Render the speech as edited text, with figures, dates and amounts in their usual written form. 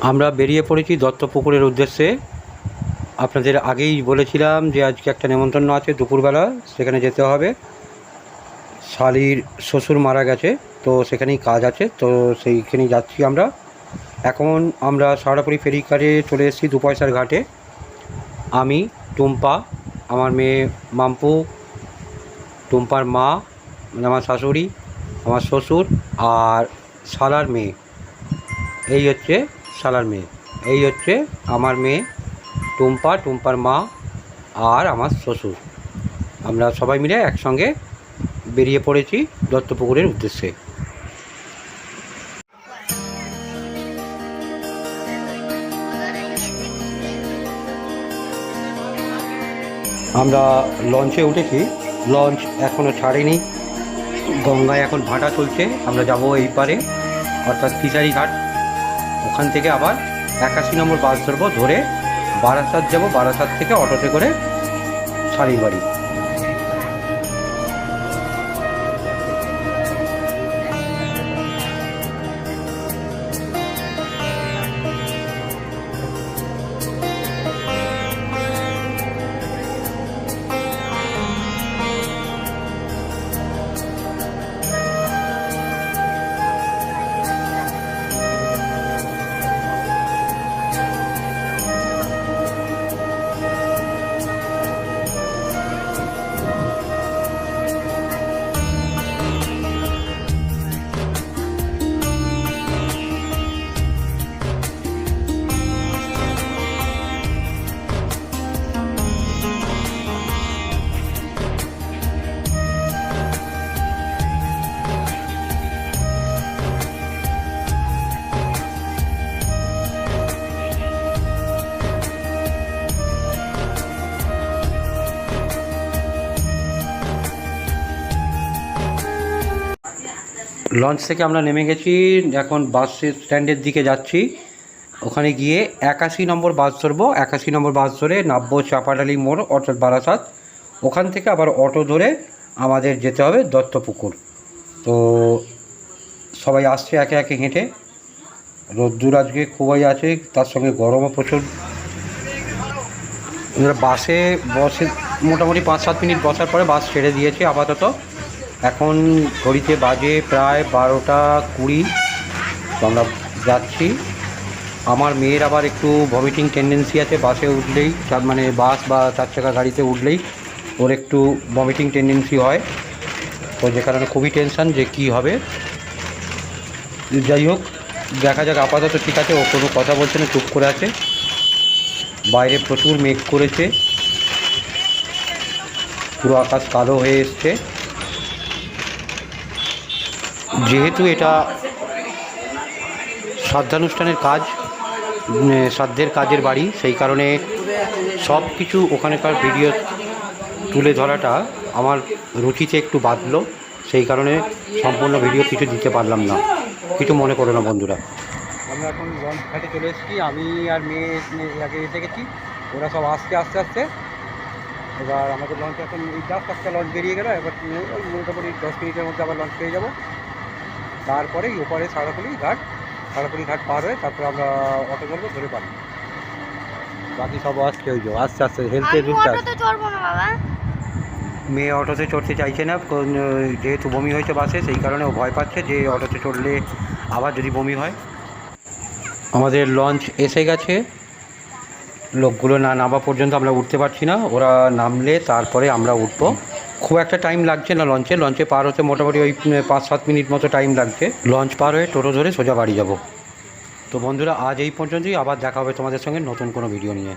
আমরা বেরিয়ে পড়েছি দত্তপুকুরের উদ্দেশ্যে। আপনাদের আগেই বলেছিলাম যে আজকে একটা নেমন্তন্ন আছে দুপুরবেলা, সেখানে যেতে হবে। শালির শ্বশুর মারা গেছে, তো সেখানেই কাজ আছে, তো সেইখানেই যাচ্ছি আমরা। এখন আমরা সারাপুরি ফেরিঘাটে চলে এসেছি, দু পয়সার ঘাটে। আমি, টুম্পা, আমার মেয়ে মাম্পু, টুম্পার মা মানে আমার শাশুড়ি, আমার শ্বশুর আর শালার মেয়ে। এই হচ্ছে শালার মেয়ে, এই হচ্ছে আমার মেয়ে টুম্পা, টুম্পার মা আর আমার শ্বশুর। আমরা সবাই মিলে একসঙ্গে বেরিয়ে পড়েছি দত্তপুকুরের উদ্দেশ্যে। আমরা লঞ্চে উঠেছি, লঞ্চ এখনও ছাড়েনি, গঙ্গায় এখন ভাটা চলছে। আমরা যাব এই পারে, অর্থাৎ ফিশারি ঘাট। ওখান থেকে আবার 81 নম্বর বাস ধরবো, ধরে বারাসাত যাব, বারাসাত থেকে অটোতে করে শালির বাড়ি। লঞ্চ থেকে আমরা নেমে গেছি, এখন বাস স্ট্যান্ডের দিকে যাচ্ছি। ওখানে গিয়ে 81 নম্বর বাস ধরবো, 81 নম্বর বাস ধরে নামবো চাপাডালি মোড়, অর্থাৎ বারাসাত। ওখান থেকে আবার অটো ধরে আমাদের যেতে হবে দত্তপুকুর। তো সবাই আসছে একে একে হেঁটে। রোদ্দুর আজকে খুবই আছে, তার সঙ্গে গরমও প্রচুর। বাসে বসে মোটামুটি 5-7 মিনিট বসার পরে বাস ছেড়ে দিয়েছে আপাতত। এখন ঘড়িতে বাজে প্রায় 12টা 20। তো আমরা যাচ্ছি। আমার মেয়ের আবার একটু ভমিটিং টেন্ডেন্সি আছে, বাসে উঠলেই, মানে বাস বা 4 চাকা গাড়িতে উঠলেই ওর একটু ভমিটিং টেন্ডেন্সি হয়। তো যে কারণে খুবই টেনশান যে কী হবে। যাই হোক, দেখা যাক। আপাতত ঠিক আছে, ও কোনো কথা বলছে না, চুপ করে আছে। বাইরে প্রচুর মেঘ করেছে, পুরো আকাশ কালো হয়ে এসছে। যেহেতু এটা শ্রাদ্ধানুষ্ঠানের কাজ, শ্রাদ্ধের কাজের বাড়ি, সেই কারণে সব কিছু ওখানকার ভিডিও তুলে ধরাটা আমার রুচিতে একটু বাঁধলো। সেই কারণে সম্পূর্ণ ভিডিও কিছু দিতে পারলাম না, কিছু মনে করো না বন্ধুরা। আমরা এখন লঞ্চ ঘাটে চলে এসেছি, আমি আর মেয়ে আগে এসে গেছি, ওরা সব আসতে আসতে আসতে। এবার আমাদের লঞ্চ এখন এই জাস্ট একটা লঞ্চ বেরিয়ে গেল, এবার মোটামুটি 10 মিনিটের মধ্যে আবার লঞ্চ পেয়ে যাবো। তারপরে ওপারে সারাপুরি ঘাট পার হয়ে তারপরে আমরা অটো ধরবো, ধরে পারি। বাকি সব আসছে, ওই যে আস্তে আস্তে হেলতে দুধটা। মেয়ে অটোতে চড়তে চাইছে না, যেহেতু বমি হয়েছে বাসে, সেই কারণে ও ভয় পাচ্ছে যে অটোতে চড়লে আবার যদি বমি হয়। আমাদের লঞ্চ এসে গেছে, লোকগুলো না নামা পর্যন্ত আমরা উঠতে পারছি না, ওরা নামলে তারপরে আমরা উঠবো। খুব একটা টাইম লাগছে না লঞ্চে পার হতে, মোটামুটি ওই 5-7 মিনিট মতো টাইম লাগছে। লঞ্চ পার হয়ে টোটো ধরে সোজা বাড়ি যাব। তো বন্ধুরা, আজ এই পর্যন্তই, আবার দেখা হবে তোমাদের সঙ্গে নতুন কোনো ভিডিও নিয়ে।